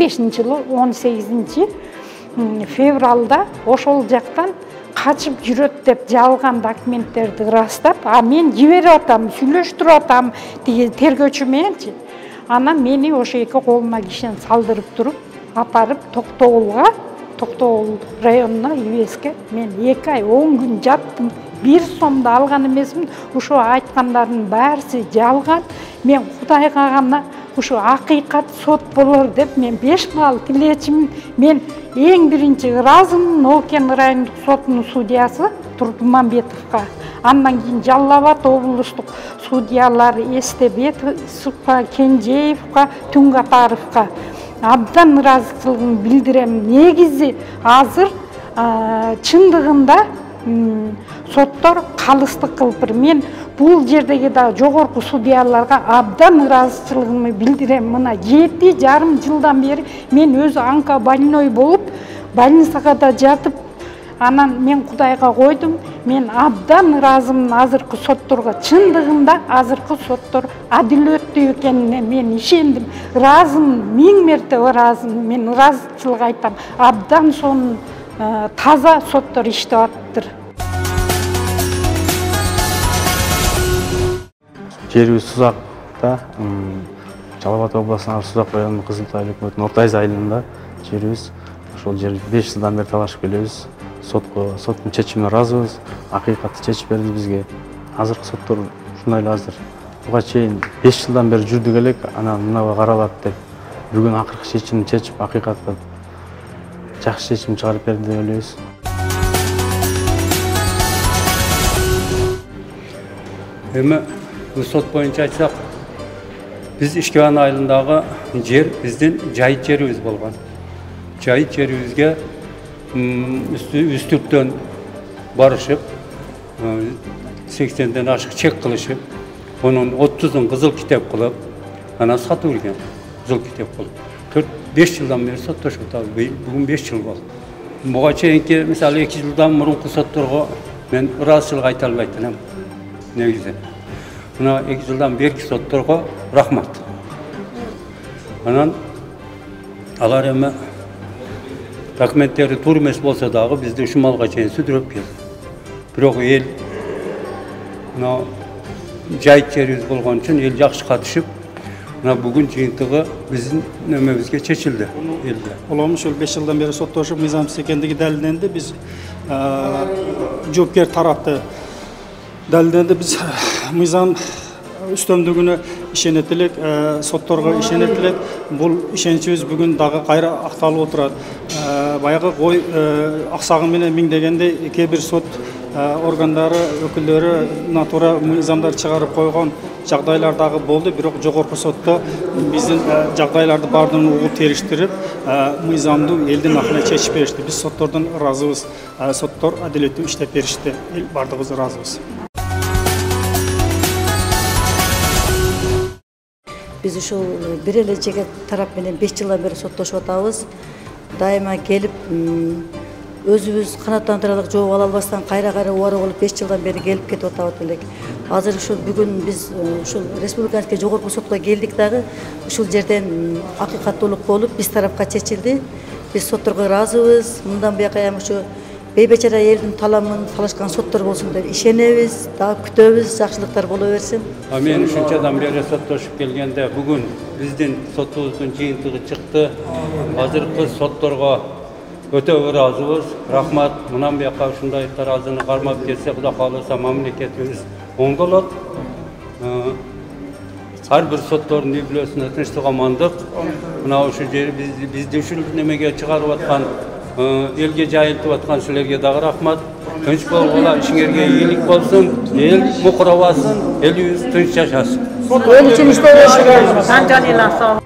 15-жылы 18 февралда ошол жактан качып жүрөт деп жалган документтерди ырастап, мен жиберип атам, сүйлөштүрүп атам тиги тергөөчү мененчи. Анан мени ошо эки колума кишен салдырып туруп, апарып Токтогул районуна ИВСке мен 2 ай 10 күн жаттым. 1 сом да алган эмесмин. Ушо айткандардын баарысы жалган. Мен Кудайга гана ушу акыйкат сот болор деп мен 5 бал тилечимин. Мен эң биринчи ыраазымын Нокен райондук сотунун судьясы Турдумамбетовго. Андан кийин Жалал Абад облустук судьялары Эстебетовго, Кенжеевго, Түнгатаровго абдан ыраазычылыгымды билдирем. Негизи азыр чындыгында соттор калыстык кылып, мен бул жердеги да жогорку судьяларга абдан ыраазычылыгымды билдирем. Мына 7,5 жылдан бери мен өзү анка больной болуп, больницага да жатып, анан мен Кудайга койдум. Мен абдан ыраазымын азыркы сотторго. Чындыгында азыркы соттор адилеттүү экенине мен ишендим. Ыраазымын, 1000 мерте ыраазымын. Мен ыраазычылык айтам. Абдан сонун таза соттор иштеп атыптыр. Жерибиз Сузакта, Жалал Абад областынын Сузак районунун Кызылтай өкмөтүнүн Ортой айылында жерибиз. Ошол жер 5 жылдан бери талашып келебиз. Соттун чечимине ыраазыбыз. Акыйкатты чечип берди бизге. Азыркы соттор ушундай эле азыр. Буга чейин 5 жылдан бери жүрдүк элек, анан мынага каралат деп. Бүгүн акыркы чечимди чечип, акыйкатты жакшы чечим чыгарып берди деп ойлойбуз. Эми бул сот боюнча айтсак, биз Ишкебан айылындагы жер биздин жайыт жерибиз болгон. Жайыт жерибизге үстүрттөн барышып, 80ден ашык чек кылышып, онун 30ун кызыл китеп кылып, анан сатып жүргөн. Кызыл китеп кылып. 4-5 жылдан бери соттошуп атабыз. Бүгүн 5 жыл болду. Буга чейинки, мисалы 2 жылдан мурунку сотторго мен ыраазычылык айта албайт элем. Негизи. Мына 2 жылдан берки сотторго рахмат. Анан алар эми документтери туура эмес болсо дагы бизди ушумалга чейин сүдүрүп келди. Бирок эл мына жайыт жерибиз болгон үчүн эл жакшы катышып, мына бүгүн жыйынтыгы биздин немебизге чечилди элде. Улам ушул 5 жылдан бери соттошуп мыйзамсыз экендиги далилденди. Биз жоопкер тарапты далилденди. Биз мыйзам үстөмдүгүнө ишенет элек, сотторго ишенет элек. Бул ишеничибиз бүгүн дагы кайра акталып отурат. Баягы кой аксагы менен миңдегендей кээ бир сот органдары өкүлдөрү натура мыйзамдар чыгарып койгон жагдайлар дагы болду. Бирок жогорку сотто биздин жагдайларды баардыгын угуп териштирип, мыйзамдуу элдин акына чечип беришти. Биз соттордон ыраазыбыз. Соттор адилеттүү иштеп беришти. Эл баардыгыбыз ыраазыбыз. Biz ушул бир эле жеке тарап менен 5 жылдан бери соттошуп атабыз. Дайыма келип, өзүбүз канааттандырарлык жооп ала албастан кайра убаруу болуп 5 жылдан бери келип кетип атабыз элек. Азыр ушул бүгүн биз ушул республикалык жогорку сотко келдик дагы. Ушул жерден акыйкаттуулук болуп, биз тарапка чечилди. Биз сотторго ыраазыбыз. Мындан буяка ушу бейбечара элдин таламын талашкан соттор болсун деп ишенебиз, дагы күтөбүз, жакшылыктар боло берсин. Мен ушунчадан бери соттошуп келгенде бүгүн биздин сотубуздун жыйынтыгы чыкты. Азыркы сотторго өтө ыраазыбыз. Рахмат. Мындан буяка ушундай таразыны кармап келсе, Кудай кааласа мамлекетибиз оңдолот. Ар бир соттордун үй-бүлөсүнө тынчтык, амандык. Мына ушул жер бизди ушул немеге чыгарып аткан, элге жайылтып аткан силерге дагы рахмат. Тынч болгула, ишиңерге ийгилик болсун, эл мукурабасын, элибиз тынч жашасын. Эл үчүн иштебешиңер. Жан жанына сау.